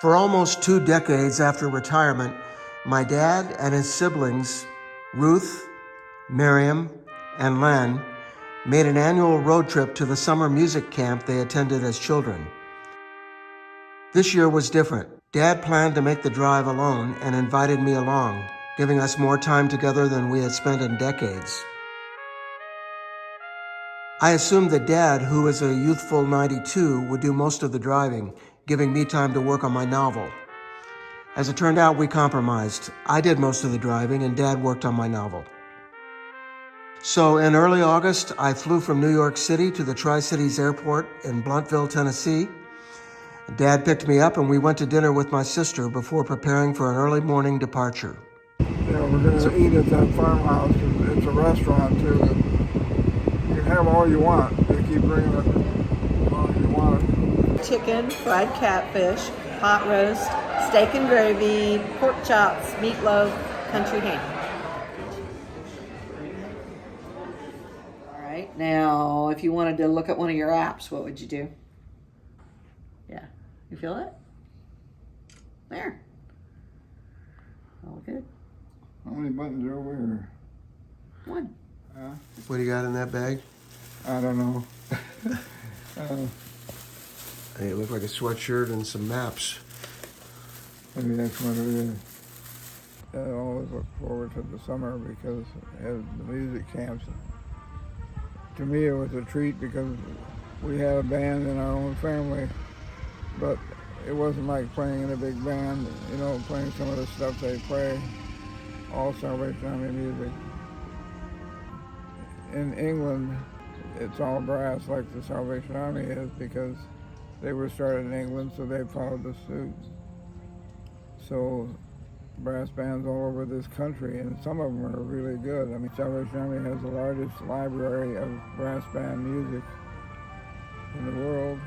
For almost 2 decades after retirement, my dad and his siblings, Ruth, Miriam, and Len, made an annual road trip to the summer music camp they attended as children. This year was different. Dad planned to make the drive alone and invited me along, giving us more time together than we had spent in decades. I assumed that Dad, who is a youthful 92, would do most of the driving, giving me time to work on my novel. As it turned out, we compromised. I did most of the driving, and Dad worked on my novel. So in early August, I flew from New York City to the Tri-Cities Airport in Blountville, Tennessee. Dad picked me up, and we went to dinner with my sister before preparing for an early morning departure. Yeah, we're going to eat at that farmhouse. It's a restaurant, too. You can have all you want. They keep bringing it all you want. Chicken, fried catfish, pot roast, steak and gravy, pork chops, meatloaf, country ham. All right, now if you wanted to look at one of your apps, what would you do? Yeah, you feel it? There. All good. How many buttons are over here? One. What do you got in that bag? I don't know. Hey, it looked like a sweatshirt and some maps. Maybe that's what it is. I always look forward to the summer because as the music camps, to me it was a treat because we had a band in our own family, but it wasn't like playing in a big band, you know, playing some of the stuff they play, all Salvation Army music. In England, it's all brass like the Salvation Army is because they were started in England, so they followed the suit. So brass bands all over this country, and some of them are really good. I mean, Salvation Army has the largest library of brass band music in the world.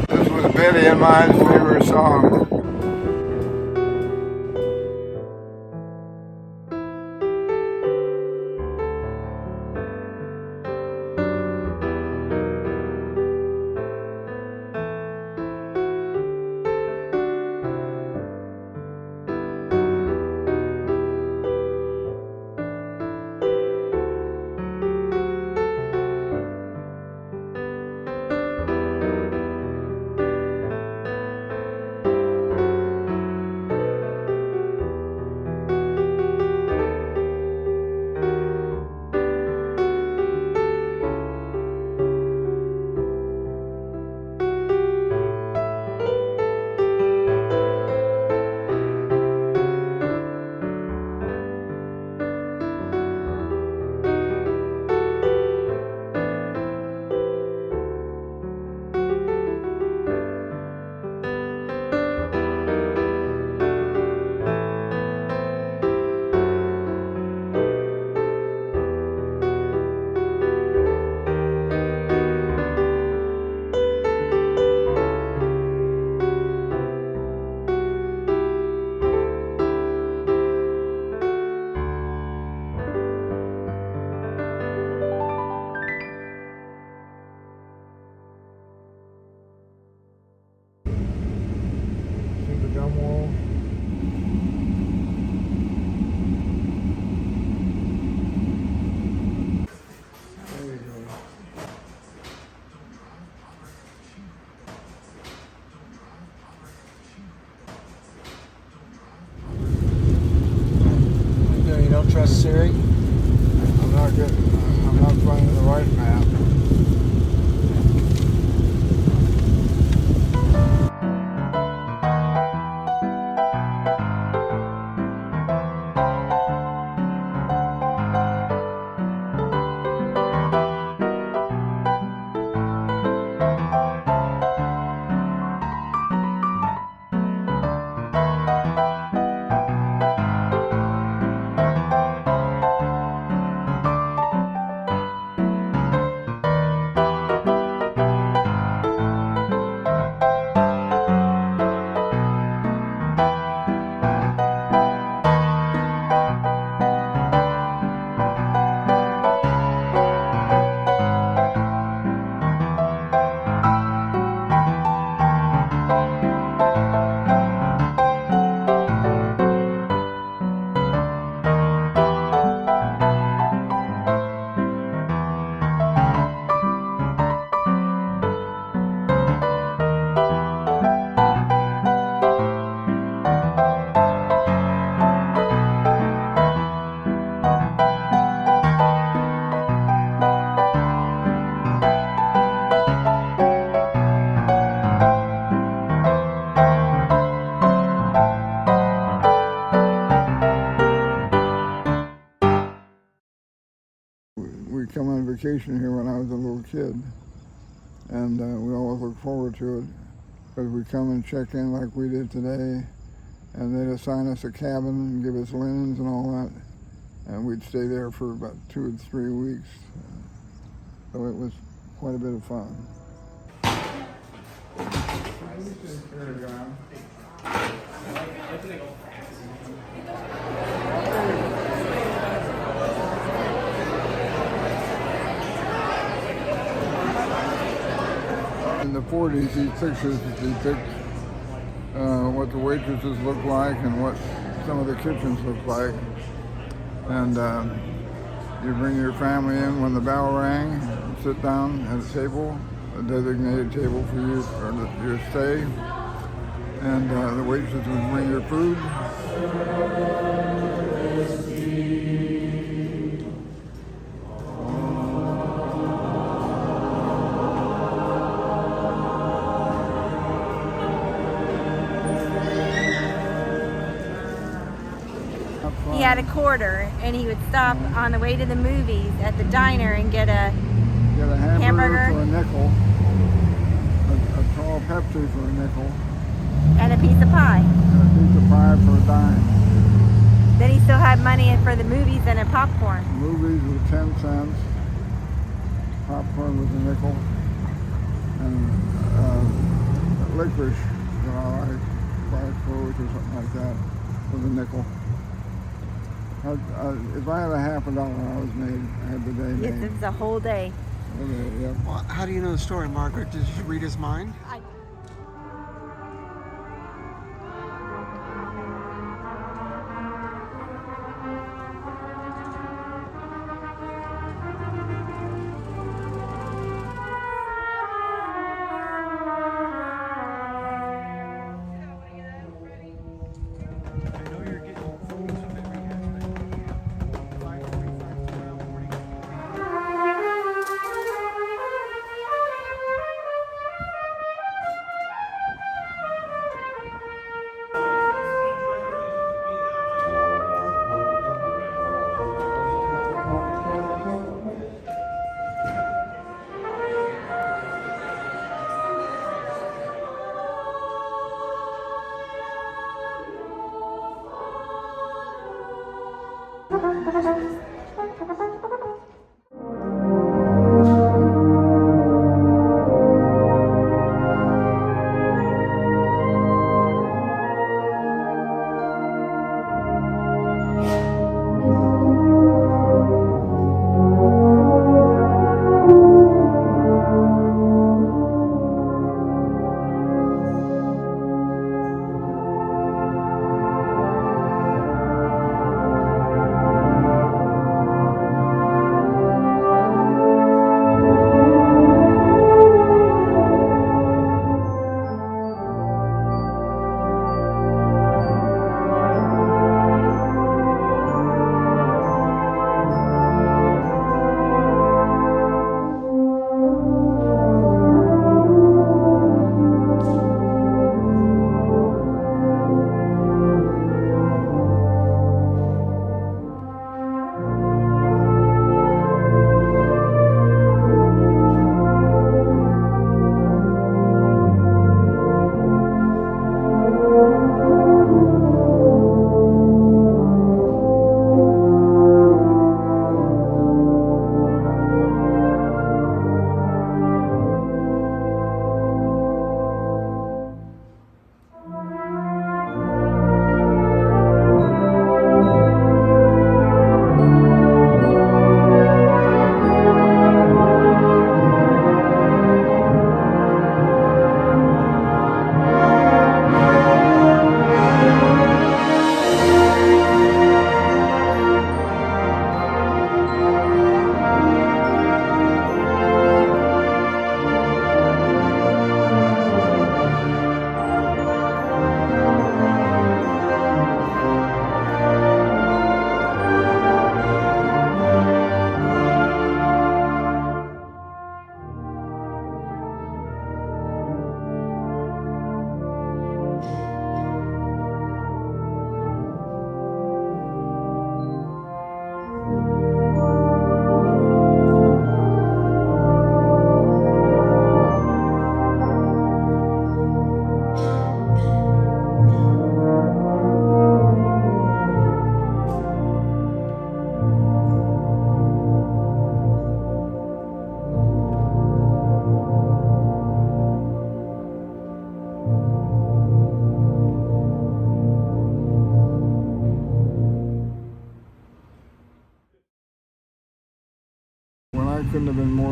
This was Betty and mine's favorite song. vacation here when I was a little kid, and we always look forward to it because we come and check in like we did today, and they'd assign us a cabin and give us linens and all that, and we'd stay there for about 2 or 3 weeks. So it was quite a bit of fun. In the 40s, these pictures depict what the waitresses look like and what some of the kitchens look like. And you bring your family in when the bell rang, and sit down at a table, a designated table for you for your stay, and the waitresses would bring your food. He had a quarter, and he would stop on the way to the movies at the diner and get a Get a hamburger Hamburger. for a nickel, a tall Pepsi for a nickel, and a piece of pie. and a piece of pie for a dime. Then he still had money for the movies and a popcorn. Movies were 10 cents, popcorn was a nickel, and licorice, like Fire Coach or something like that, was a nickel. If I had a $50, I was made. I had the day Yes, made. it was a whole day. Okay, yep. Well, how do you know the story, Margaret? Did you read his mind?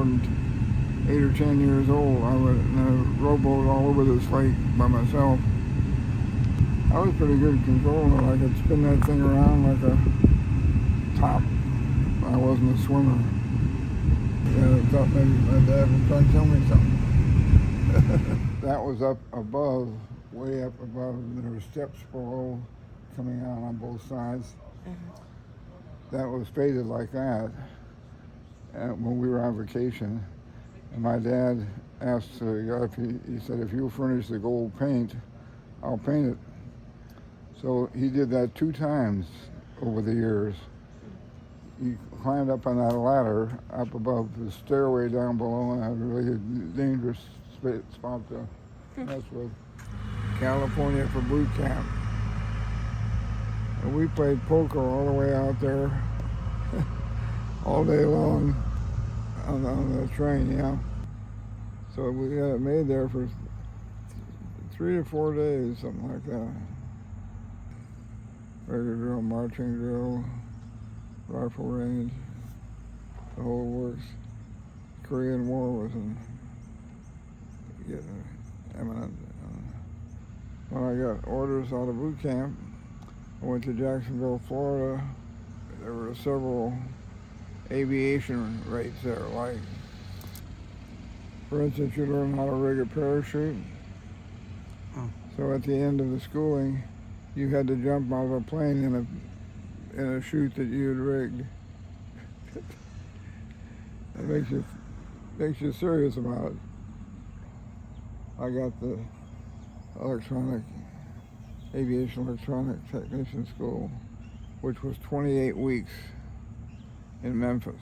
turned 8 or 10 years old. I went in a rowboat all over this lake by myself. I was pretty good at controlling it. I could spin that thing around like a top. I wasn't a swimmer. I thought maybe my dad was trying to tell me something. That was up above, way up above, and there were steps below coming out on both sides. That was faded like that when we were on vacation. And my dad asked the guy if he said, if you furnish the gold paint, I'll paint it. So he did that 2 times over the years. He climbed up on that ladder up above the stairway down below, and had a really dangerous spot to mess with. California for boot camp. And we played poker all the way out there all day long on the train, yeah. So we had it made there for 3 to 4 days, something like that. Regular drill, marching drill, rifle range, the whole works. Korean War was getting imminent. When I got orders out of boot camp, I went to Jacksonville, Florida. There were several aviation rates there, like, for instance, you learn how to rig a parachute. So at the end of the schooling, you had to jump out of a plane in a chute that you had rigged. It makes you serious about it. I got the aviation electronic technician school, which was 28 weeks in Memphis.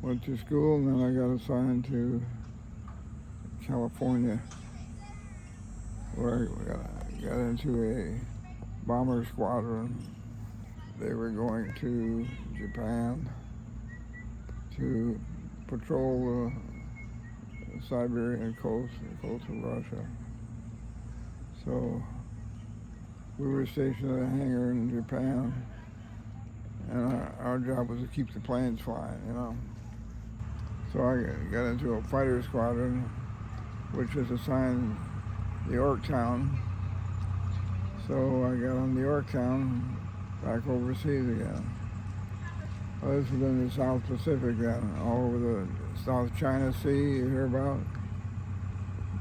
Went to school, and then I got assigned to California, where I got into a bomber squadron. They were going to Japan to patrol the Siberian coast, the coast of Russia. So we were stationed at a hangar in Japan, and our job was to keep the planes flying, you know. So I got into a fighter squadron, which was assigned to Yorktown. So I got on the Yorktown back overseas again. Well, this was in the South Pacific then, all over the South China Sea, you hear about,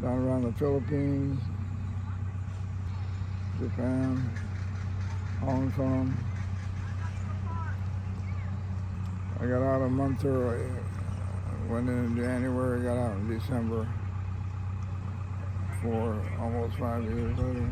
down around the Philippines, Japan, Hong Kong. I got out a month early. Went in January, got out in December, for almost 5 years later.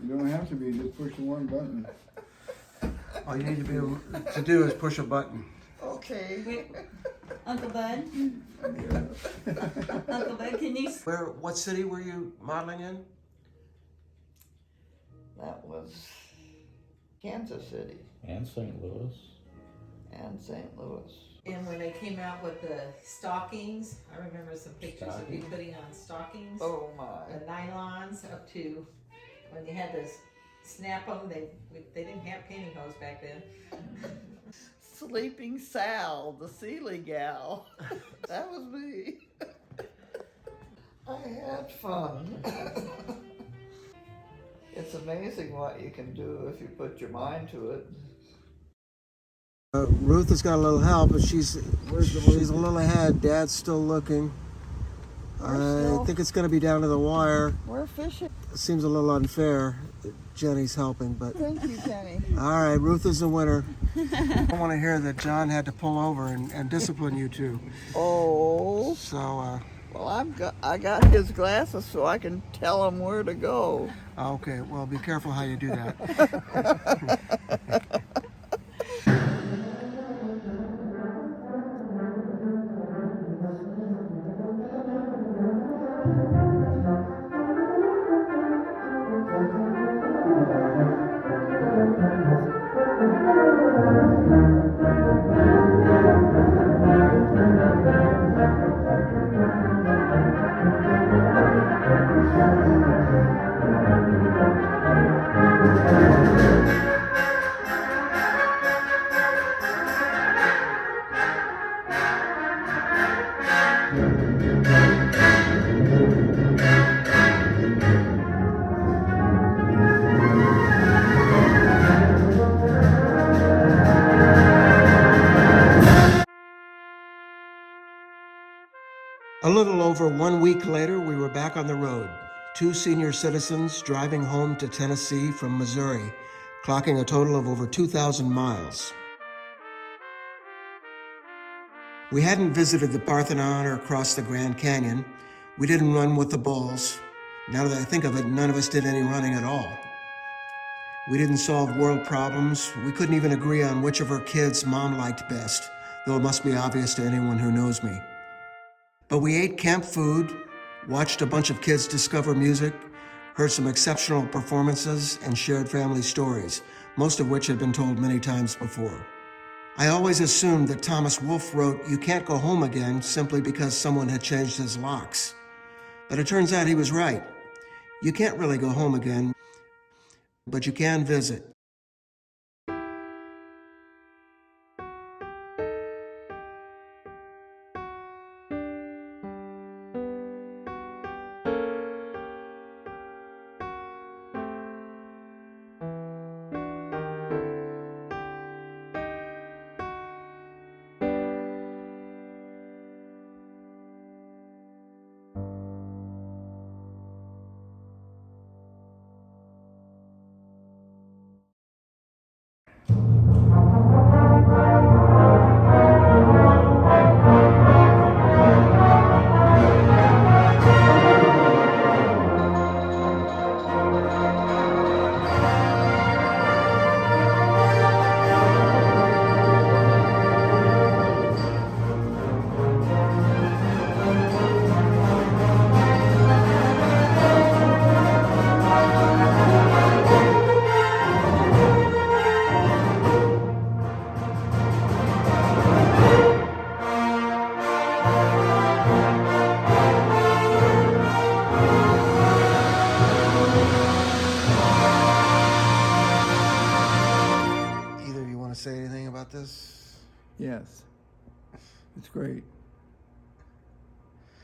You don't have to be, just push the one button. All you need to be able to do is push a button. Okay. Wait, Uncle Bud? Uncle Bud, can you? What city were you modeling in? That was Kansas City And St. Louis. and St. Louis. And when they came out with the stockings, I remember some pictures of you putting on stockings. Oh my. The nylons up to, when you had to snap them, they didn't have pantyhose back then. Sleeping Sal, the Sealy gal. That was me. I had fun. It's amazing what you can do if you put your mind to it. Ruth has got a little help, but she's a little ahead. Dad's still looking. I think it's going to be down to the wire. We're fishing. It seems a little unfair that Jenny's helping, but Thank you, Jenny. all right, Ruth is the winner. I want to hear that John had to pull over and discipline you two. Oh, So, well, I got his glasses so I can tell him where to go. Okay, well, be careful how you do that. A little over 1 week later, we were back on the road. 2 senior citizens driving home to Tennessee from Missouri, clocking a total of over 2,000 miles. We hadn't visited the Parthenon or crossed the Grand Canyon. We didn't run with the bulls. Now that I think of it, none of us did any running at all. We didn't solve world problems. We couldn't even agree on which of her kids Mom liked best, though it must be obvious to anyone who knows me. But we ate camp food, watched a bunch of kids discover music, heard some exceptional performances, and shared family stories, most of which had been told many times before. I always assumed that Thomas Wolfe wrote, "You can't go home again," simply because someone had changed his locks. But it turns out he was right. You can't really go home again, but you can visit. Either of you want to say anything about this? Yes. It's great.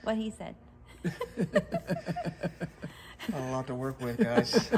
What he said. Got a lot to work with, guys.